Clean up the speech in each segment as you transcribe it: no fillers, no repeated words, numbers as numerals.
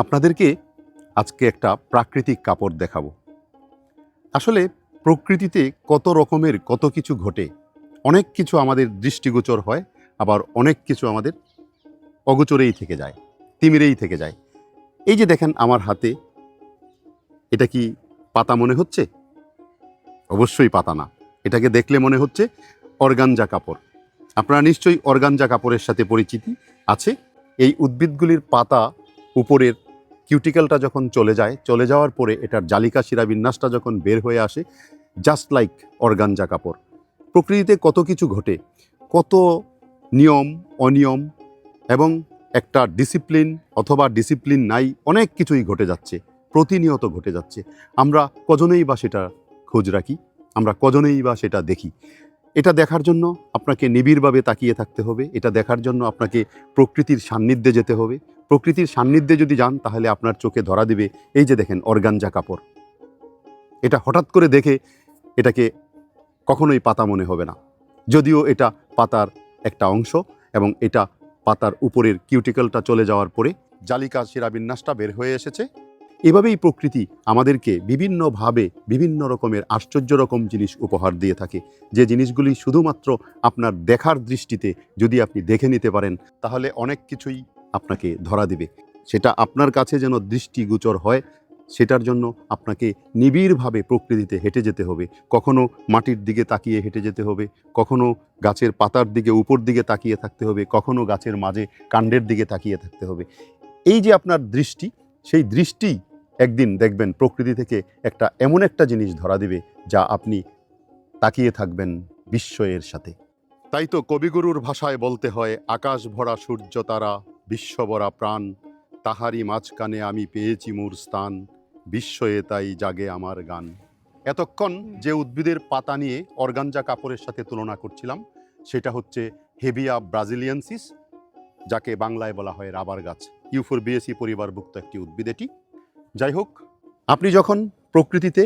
আপনাদেরকে আজকে একটা প্রাকৃতিক কাপড় দেখাবো। আসলে প্রকৃতিতে কত রকমের কত কিছু ঘটে। অনেক কিছু আমাদের দৃষ্টিগোচর হয়, আবার অনেক কিছু আমাদের অগোচরেই থেকে যায়, তিমিরেই থেকে যায়। এই যে দেখেন আমার হাতে, এটা কি পাতা মনে হচ্ছে? অবশ্যই পাতা না। এটাকে দেখলে মনে হচ্ছে অর্গানজা কাপড়। আপনারা নিশ্চয়ই অর্গানজা কাপড়ের সাথে পরিচিতি আছে। এই উদ্ভিদগুলির পাতা উপরের কিউটিক্যালটা যখন চলে যাওয়ার পরে এটার জালিকা শিরা বিন্যাসটা যখন বের হয়ে আসে, জাস্ট লাইক অর্গানজা কাপড়। প্রকৃতিতে কত কিছু ঘটে, কত নিয়ম অনিয়ম এবং একটা ডিসিপ্লিন অথবা ডিসিপ্লিন নাই, অনেক কিছুই ঘটে যাচ্ছে, প্রতিনিয়ত ঘটে যাচ্ছে। আমরা কজনেই বা সেটা খোঁজ রাখি, আমরা কজনেই বা সেটা দেখি। এটা দেখার জন্য আপনাকে নিবিড়ভাবে তাকিয়ে থাকতে হবে। এটা দেখার জন্য আপনাকে প্রকৃতির সান্নিধ্যে যেতে হবে। প্রকৃতির সান্নিধ্যে যদি যান তাহলে আপনার চোখে ধরা দেবে, এই যে দেখেন অর্গানজা কাপড়। এটা হঠাৎ করে দেখে এটাকে কখনোই পাতা মনে হবে না, যদিও এটা পাতার একটা অংশ এবং এটা পাতার উপরের কিউটিক্যালটা চলে যাওয়ার পরে জালিকা শিরাবিন্যাসটা বের হয়ে এসেছে। এভাবেই প্রকৃতি আমাদেরকে বিভিন্নভাবে বিভিন্ন রকমের আশ্চর্য রকম জিনিস উপহার দিয়ে থাকে, যে জিনিসগুলি শুধুমাত্র আপনার দেখার দৃষ্টিতে যদি আপনি দেখে নিতে পারেন তাহলে অনেক কিছুই আপনাকে ধরা দিবে। সেটা আপনার কাছে যেন দৃষ্টিগোচর হয়, সেটার জন্য আপনাকে নিবিড়ভাবে প্রকৃতিতে হেঁটে যেতে হবে। কখনো মাটির দিকে তাকিয়ে হেঁটে যেতে হবে, কখনো গাছের পাতার দিকে উপর দিকে তাকিয়ে থাকতে হবে, কখনো গাছের মাঝে কাণ্ডের দিকে তাকিয়ে থাকতে হবে। এই যে আপনার দৃষ্টি, সেই দৃষ্টি একদিন দেখবেন প্রকৃতি থেকে একটা এমন একটা জিনিস ধরা দিবে যা আপনি তাকিয়ে থাকবেন বিস্ময়ের সাথে। তাই তো কবিগুরুর ভাষায় বলতে হয়, আকাশ ভরা সূর্য তারা, বিশ্বভরা প্রাণ, তাহারি মাঝখানে আমি পেয়েছি মোর স্থান, বিস্ময়ে তাই জাগে আমার গান। এতক্ষণ যে উদ্ভিদের পাতা নিয়ে অর্গানজা কাপড়ের সাথে তুলনা করছিলাম সেটা হচ্ছে হেভিয়া ব্রাজিলিয়ানসিস, যাকে বাংলায় বলা হয় রাবার গাছ। ইউফোরবিয়েসি পরিবারভুক্ত একটি উদ্ভিদ এটি। যাই হোক, আপনি যখন প্রকৃতিতে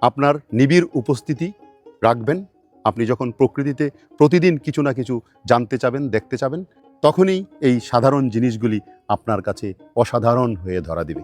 আপনার নিবিড় উপস্থিতি রাখবেন, আপনি যখন প্রকৃতিতে প্রতিদিন কিছু না কিছু জানতে চাবেন, দেখতে চাবেন, তখনই এই সাধারণ জিনিসগুলি আপনার কাছে অসাধারণ হয়ে ধরা দিবে।